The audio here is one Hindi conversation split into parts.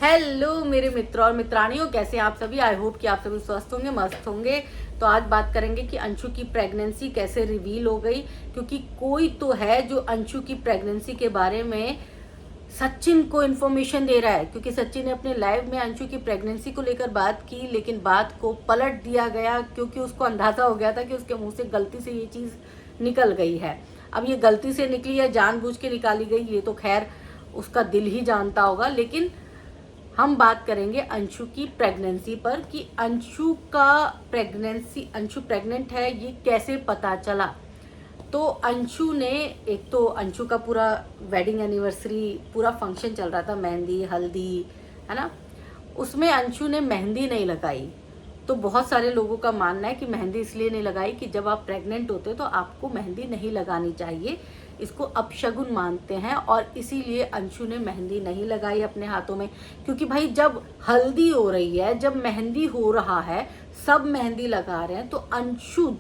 हेलो मेरे मित्रों और मित्रानियों, कैसे हैं आप सभी। आई होप कि आप सभी स्वस्थ होंगे, मस्त होंगे। तो आज बात करेंगे कि अंशु की प्रेगनेंसी कैसे रिवील हो गई, क्योंकि कोई तो है जो अंशु की प्रेगनेंसी के बारे में सचिन को इन्फॉर्मेशन दे रहा है। क्योंकि सचिन ने अपने लाइव में अंशु की प्रेगनेंसी को लेकर बात की, लेकिन बात को पलट दिया गया क्योंकि उसको अंदाजा हो गया था कि उसके मुंह से गलती से ये चीज़ निकल गई है। अब ये गलती से निकली है, जानबूझ के निकाली गई, ये तो खैर उसका दिल ही जानता होगा। लेकिन हम बात करेंगे अंशु की प्रेगनेंसी पर कि अंशु प्रेग्नेंट है, ये कैसे पता चला। तो अंशु ने, एक तो अंशु का पूरा वेडिंग एनिवर्सरी पूरा फंक्शन चल रहा था, मेहंदी हल्दी, है ना। उसमें अंशु ने मेहंदी नहीं लगाई। तो बहुत सारे लोगों का मानना है कि मेहंदी इसलिए नहीं लगाई कि जब आप प्रेग्नेंट होते हो तो आपको मेहंदी नहीं लगानी चाहिए, इसको अपशगुन मानते हैं, और इसीलिए अंशु ने मेहंदी नहीं लगाई अपने हाथों में। क्योंकि भाई जब हल्दी हो रही है, जब मेहंदी हो रहा है, सब मेहंदी लगा रहे हैं, तो अंशु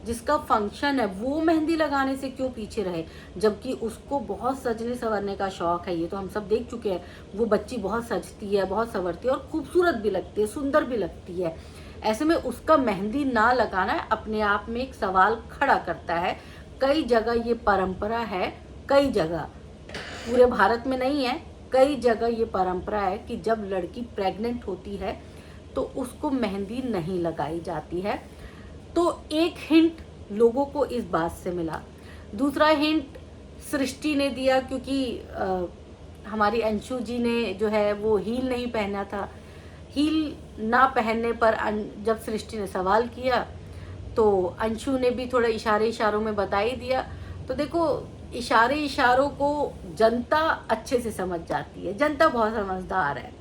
जिसका फंक्शन है वो मेहंदी लगाने से क्यों पीछे रहे। जबकि उसको बहुत सजने संवरने का शौक है, ये तो हम सब देख चुके हैं। वो बच्ची बहुत सजती है, बहुत संवरती है और खूबसूरत भी लगती है, सुंदर भी लगती है। ऐसे में उसका मेहंदी ना लगाना अपने आप में एक सवाल खड़ा करता है। कई जगह ये परंपरा है, कई जगह, पूरे भारत में नहीं है, कई जगह ये परंपरा है कि जब लड़की प्रेग्नेंट होती है तो उसको मेहंदी नहीं लगाई जाती है। तो एक हिंट लोगों को इस बात से मिला। दूसरा हिंट सृष्टि ने दिया, क्योंकि हमारी अंशु जी ने जो है वो हील नहीं पहना था। हील ना पहनने पर जब सृष्टि ने सवाल किया तो अंशु ने भी थोड़ा इशारों में बता ही दिया। तो देखो, इशारों को जनता अच्छे से समझ जाती है, जनता बहुत समझदार है।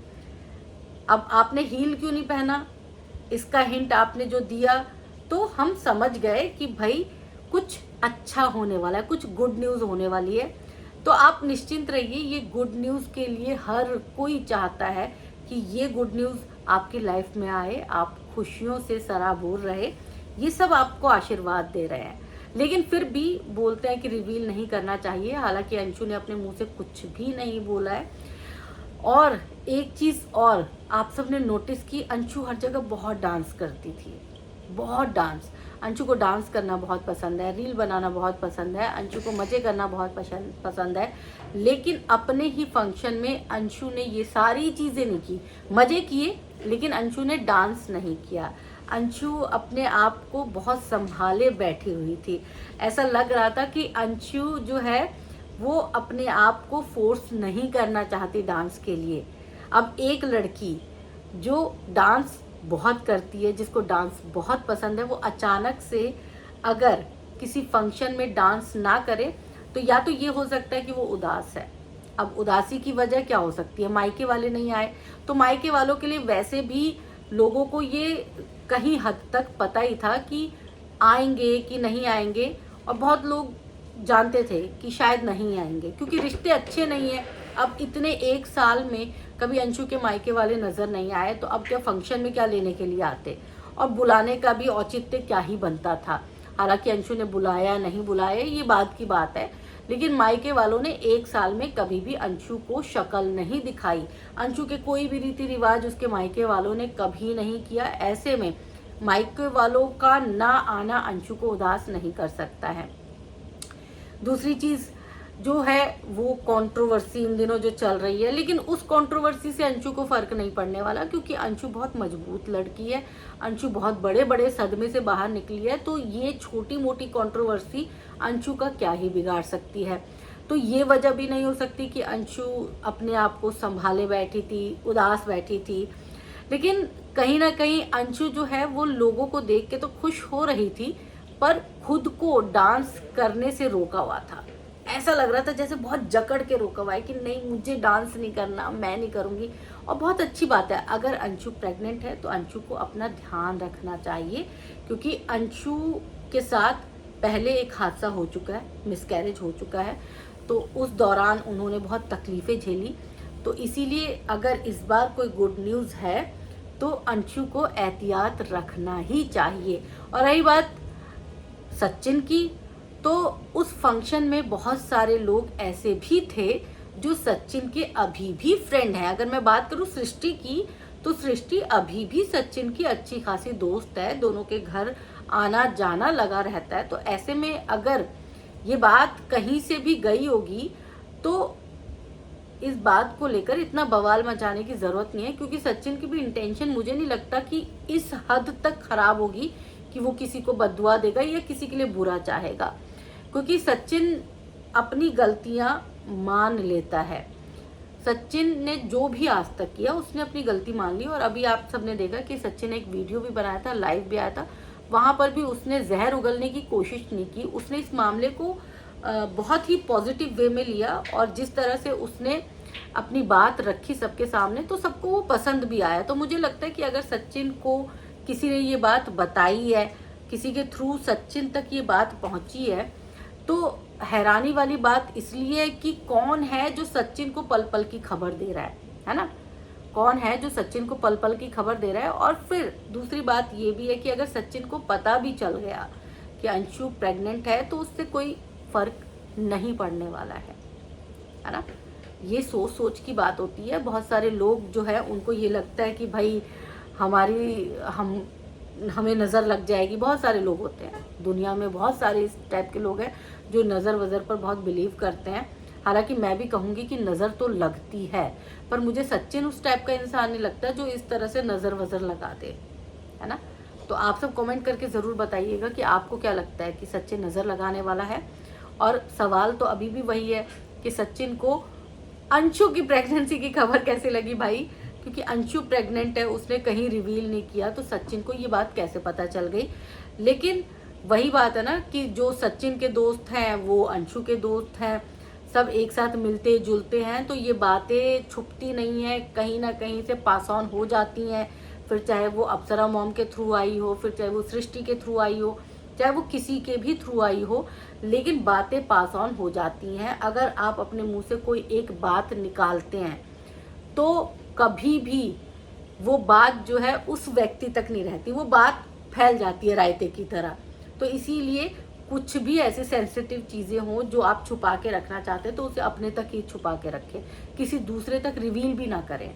अब आपने हील क्यों नहीं पहना, इसका हिंट आपने जो दिया, तो हम समझ गए कि भाई कुछ अच्छा होने वाला है, कुछ गुड न्यूज़ होने वाली है। तो आप निश्चिंत रहिए, ये गुड न्यूज़ के लिए हर कोई चाहता है कि ये गुड न्यूज़ आपकी लाइफ में आए, आप खुशियों से सराबोर रहे। ये सब आपको आशीर्वाद दे रहे हैं, लेकिन फिर भी बोलते हैं कि रिवील नहीं करना चाहिए। हालांकि अंशु ने अपने मुंह से कुछ भी नहीं बोला है। और एक चीज़ और आप सब ने नोटिस की, अंशु हर जगह बहुत डांस करती थी, बहुत डांस। अंशु को डांस करना बहुत पसंद है, रील बनाना बहुत पसंद है, अंशु को मज़े करना बहुत पसंद है। लेकिन अपने ही फंक्शन में अंशु ने ये सारी चीज़ें नहीं की। मज़े किए, लेकिन अंशु ने डांस नहीं किया। अंशु अपने आप को बहुत संभाले बैठी हुई थी। ऐसा लग रहा था कि अंशु जो है वो अपने आप को फोर्स नहीं करना चाहती डांस के लिए। अब एक लड़की जो डांस बहुत करती है, जिसको डांस बहुत पसंद है, वो अचानक से अगर किसी फंक्शन में डांस ना करे तो या तो ये हो सकता है कि वो उदास है। अब उदासी की वजह क्या हो सकती है, मायके वाले नहीं आए। तो मायके वालों के लिए वैसे भी लोगों को ये कहीं हद तक पता ही था कि आएंगे कि नहीं आएंगे, और बहुत लोग जानते थे कि शायद नहीं आएंगे क्योंकि रिश्ते अच्छे नहीं हैं। अब इतने एक साल में कभी अंशु के मायके वाले नज़र नहीं आए, तो अब क्या फंक्शन में क्या लेने के लिए आते, और बुलाने का भी औचित्य क्या ही बनता था। हालांकि अंशु ने बुलाया नहीं बुलाया ये बात की बात है, लेकिन मायके वालों ने एक साल में कभी भी अंशु को शक्ल नहीं दिखाई। अंशु के कोई भी रीति रिवाज उसके मायके वालों ने कभी नहीं किया। ऐसे में मायके वालों का ना आना अंशु को उदास नहीं कर सकता है। दूसरी चीज़ जो है वो कंट्रोवर्सी इन दिनों जो चल रही है, लेकिन उस कंट्रोवर्सी से अंशु को फ़र्क नहीं पड़ने वाला, क्योंकि अंशु बहुत मजबूत लड़की है, अंशु बहुत बड़े बड़े सदमे से बाहर निकली है। तो ये छोटी मोटी कंट्रोवर्सी अंशु का क्या ही बिगाड़ सकती है। तो ये वजह भी नहीं हो सकती कि अंशु अपने आप को संभाले बैठी थी, उदास बैठी थी। लेकिन कहीं ना कहीं अंशु जो है वो लोगों को देख के तो खुश हो रही थी, पर खुद को डांस करने से रोका हुआ था। ऐसा लग रहा था जैसे बहुत जकड़ के रोका हुआ है कि नहीं, मुझे डांस नहीं करना, मैं नहीं करूँगी। और बहुत अच्छी बात है, अगर अंशु प्रेग्नेंट है तो अंशु को अपना ध्यान रखना चाहिए, क्योंकि अंशु के साथ पहले एक हादसा हो चुका है, मिसकैरेज हो चुका है। तो उस दौरान उन्होंने बहुत तकलीफ़ें झेली। तो इसीलिए अगर इस बार कोई गुड न्यूज़ है तो अंशु को एहतियात रखना ही चाहिए। और रही बात सचिन की, तो उस फंक्शन में बहुत सारे लोग ऐसे भी थे जो सचिन के अभी भी फ्रेंड है। अगर मैं बात करूं सृष्टि की, तो सृष्टि अभी भी सचिन की अच्छी खासी दोस्त है, दोनों के घर आना जाना लगा रहता है। तो ऐसे में अगर ये बात कहीं से भी गई होगी तो इस बात को लेकर इतना बवाल मचाने की जरूरत नहीं है, क्योंकि सचिन की भी इंटेंशन मुझे नहीं लगता कि इस हद तक खराब होगी कि वो किसी को बददुआ देगा या किसी के लिए बुरा चाहेगा, क्योंकि सचिन अपनी गलतियां मान लेता है। सचिन ने जो भी आज तक किया उसने अपनी गलती मान ली। और अभी आप सबने देखा कि सचिन ने एक वीडियो भी बनाया था, लाइव भी आया था, वहां पर भी उसने जहर उगलने की कोशिश नहीं की। उसने इस मामले को बहुत ही पॉजिटिव वे में लिया और जिस तरह से उसने अपनी बात रखी सबके सामने, तो सबको वो पसंद भी आया। तो मुझे लगता है कि अगर सचिन को किसी ने ये बात बताई है, किसी के थ्रू सचिन तक ये बात पहुंची है, तो हैरानी वाली बात इसलिए है कि कौन है जो सचिन को पल पल की खबर दे रहा है ना? कौन है जो सचिन को पल पल की खबर दे रहा है? और फिर दूसरी बात ये भी है कि अगर सचिन को पता भी चल गया कि अंशु प्रेग्नेंट है, तो उससे कोई फर्क नहीं पड़ने वाला है ना? ये सोच सोच की बात होती है। बहुत सारे लोग जो है उनको ये लगता है कि भाई हमें नज़र लग जाएगी। बहुत सारे लोग होते हैं दुनिया में, बहुत सारे इस टाइप के लोग हैं जो नज़र वज़र पर बहुत बिलीव करते हैं। हालांकि मैं भी कहूँगी कि नज़र तो लगती है, पर मुझे सचिन उस टाइप का इंसान नहीं लगता जो इस तरह से नज़र वज़र लगा दे, है ना? तो आप सब कमेंट करके ज़रूर बताइएगा कि आपको क्या लगता है कि सचिन नज़र लगाने वाला है। और सवाल तो अभी भी वही है कि सचिन को अंशु की प्रेगनेंसी की खबर कैसे लगी भाई? क्योंकि अंशु प्रेग्नेंट है, उसने कहीं रिवील नहीं किया, तो सचिन को ये बात कैसे पता चल गई? लेकिन वही बात है ना कि जो सचिन के दोस्त हैं वो अंशु के दोस्त हैं, सब एक साथ मिलते जुलते हैं, तो ये बातें छुपती नहीं है, कहीं ना कहीं से पास ऑन हो जाती हैं। फिर चाहे वो अप्सरा मॉम के थ्रू आई हो, फिर चाहे वो सृष्टि के थ्रू आई हो, चाहे वो किसी के भी थ्रू आई हो, लेकिन बातें पास ऑन हो जाती हैं। अगर आप अपने मुंह से कोई एक बात निकालते हैं तो कभी भी वो बात जो है उस व्यक्ति तक नहीं रहती, वो बात फैल जाती है रायते की तरह। तो इसीलिए कुछ भी ऐसी सेंसिटिव चीज़ें हों जो आप छुपा के रखना चाहते हैं तो उसे अपने तक ही छुपा के रखें, किसी दूसरे तक रिवील भी ना करें।